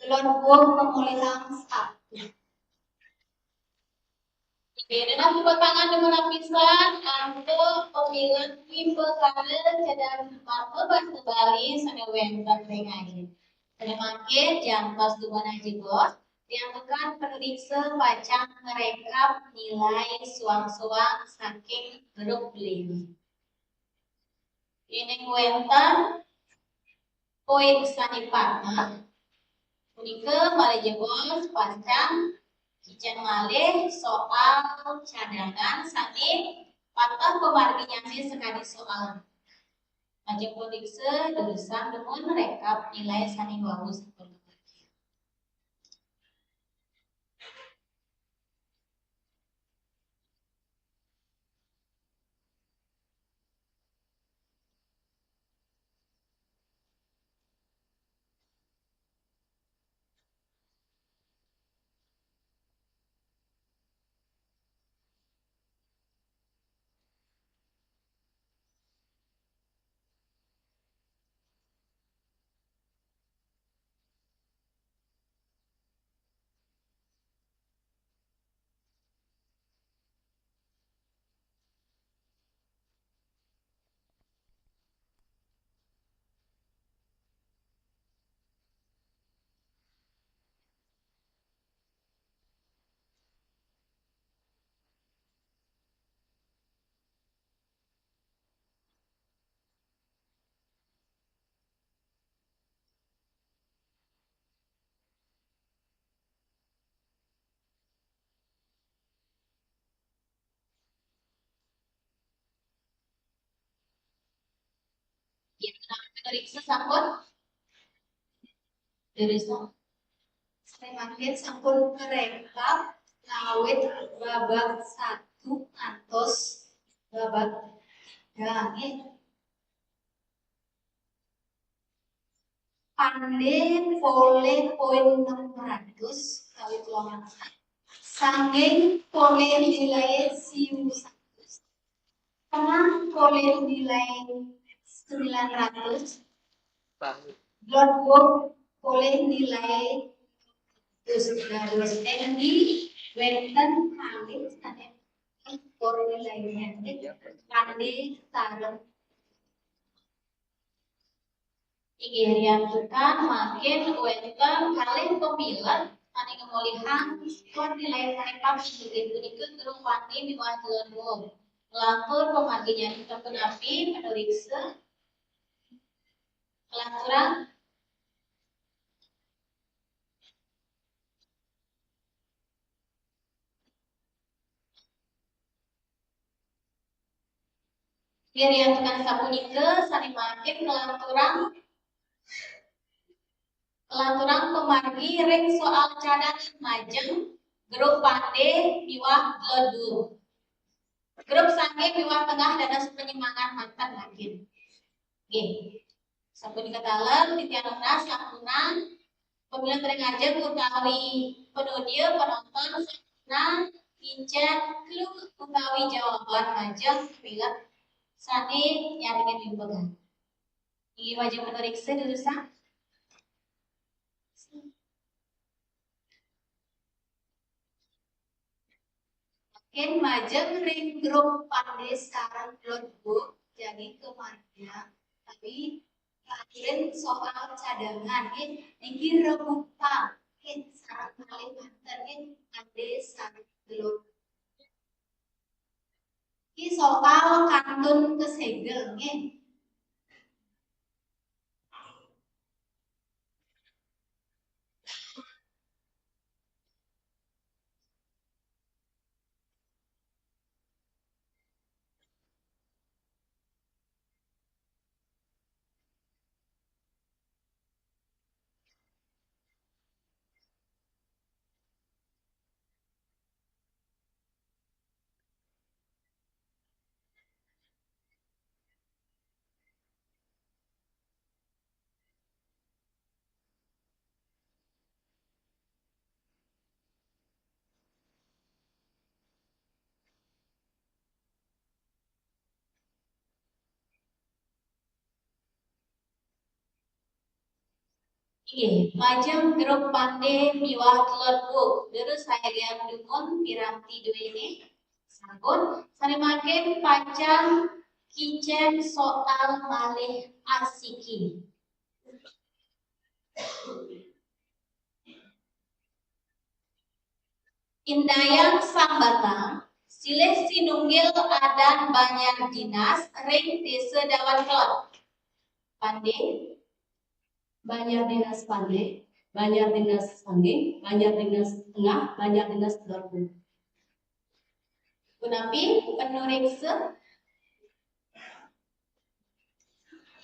gelon kemulihan satu. Dalam pertangan demanapisan untuk pemilihan tipe kader cadang martabat kembali sana wentang tengahin. Semakin jam pas dumana jebos diantarkan periksa pacang merekap nilai suang-suang saking grup lini. Ini wentang poin sanipatna. Unika mari jebos pacang Ijan malih soal cadangan saking patah pemarginya sih sekali soal. Ajeng periksa tulisan dengan rekap nilai saking bagus. Ya, periksa sampun. Periksa. Saya makin sampun kerekap ngawit babak 1 ngantos babak 3 nggih. Pandai pole poin 600 kali tuangan. Sanging pole nilai siu 100. Tengah pole nilai 900. Bloodwork pole nilai terus Endi wenten kali sana pole nilainya pandai sareng. Igerian tekan makin wenten kali pemilan ane kemulihan kon nilai mereka begitu itu terus pandi di bawah telur lampur pemaginya kita penapi menulikse pelaturan igerian tekan sapunike sani makin kelaturan pemargi ring soal cadangan majeng grup pande biwah ledu grup sange biwah tengah dan penyemangat mantan makin oke sampun dikatakan titianona sampunan pemilihan terengajeng utawi penudia penonton sampuna pincet kluk utawi jawaban majeng pilih sani nyaringin limbagan ini wajib meneriksa dulu sang Ken majeng ring grup pandai sarang bloodbook jadi kemana tapi akhirnya soal cadangan kan ini rebutan kan sarang paling mantan kan pandai sarang blood ini soal kantun kesegel kan Iya, majeng grup pandai miwah telur terus saya lihat dukun piranti dua ini sabun sari makin panjang kicen soal malih asiki Indayang Sambatang silih sinunggil adan banyak dinas ring desa dawan kelot pandai Banjar Dinas Pandai, Banjar Dinas Sangging, Banjar Dinas Tengah, Banjar Dinas Dorbu. Kunapi penurikse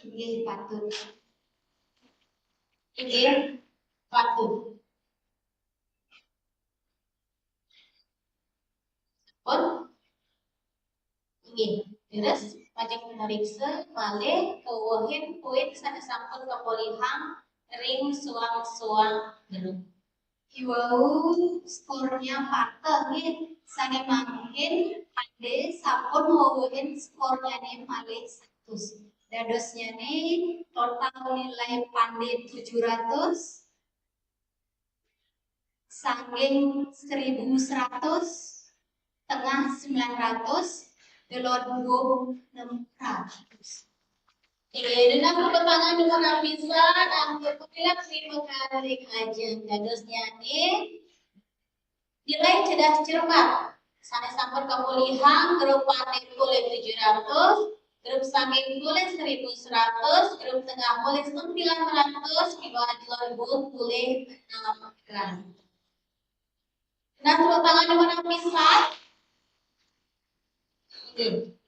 ini patut. Ini patut. Pun ini terus pajak penurikse malih kewahin kuit sana sampun kepolihang ring suang geruk. Iwau skornya patah nih, sange mungkin pandai sampun ngawuhin skornya nih malih 100. Dadosnya nih total nilai pandai 700, sanging 1100, tengah 900, delon 600. Dengan pertentangan dengan bisa dan berpilihan terima kasih kajian dadosnya nih nilai cerdas cermat sana sampun kemulihan grup pandai boleh 700 grup samping boleh 1100 grup tengah boleh 900 di bawah telur boleh 6 gram nah tepuk tangan dengan bisa ini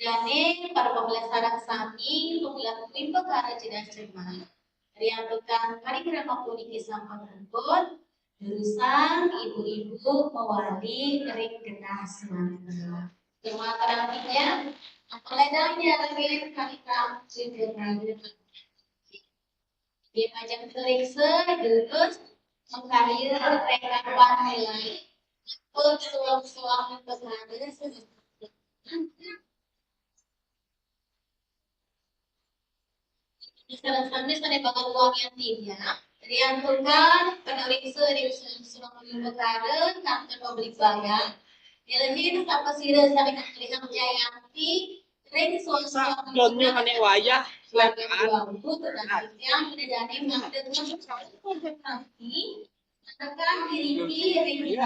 Dane para pembelajaran sami mengelakui perkara jelas cermat. Yang pekan hari kerama puniki sampang rumput, jurusan ibu-ibu mewali kering genah semangat. Cuma terapinya, ledangnya lagi kami kamu juga di pajak teriksa terus mengkarir rekapan nilai pesuang-suang perkara sekarang sampai pada bakal uang yang tidak dianturkan peneriksa di surat perkara kantor publik bayar Ilhin apa sira sampai melihat jayanti ring suara Donyo hane wayah selatan yang tidak ada yang nanti menekan diri ring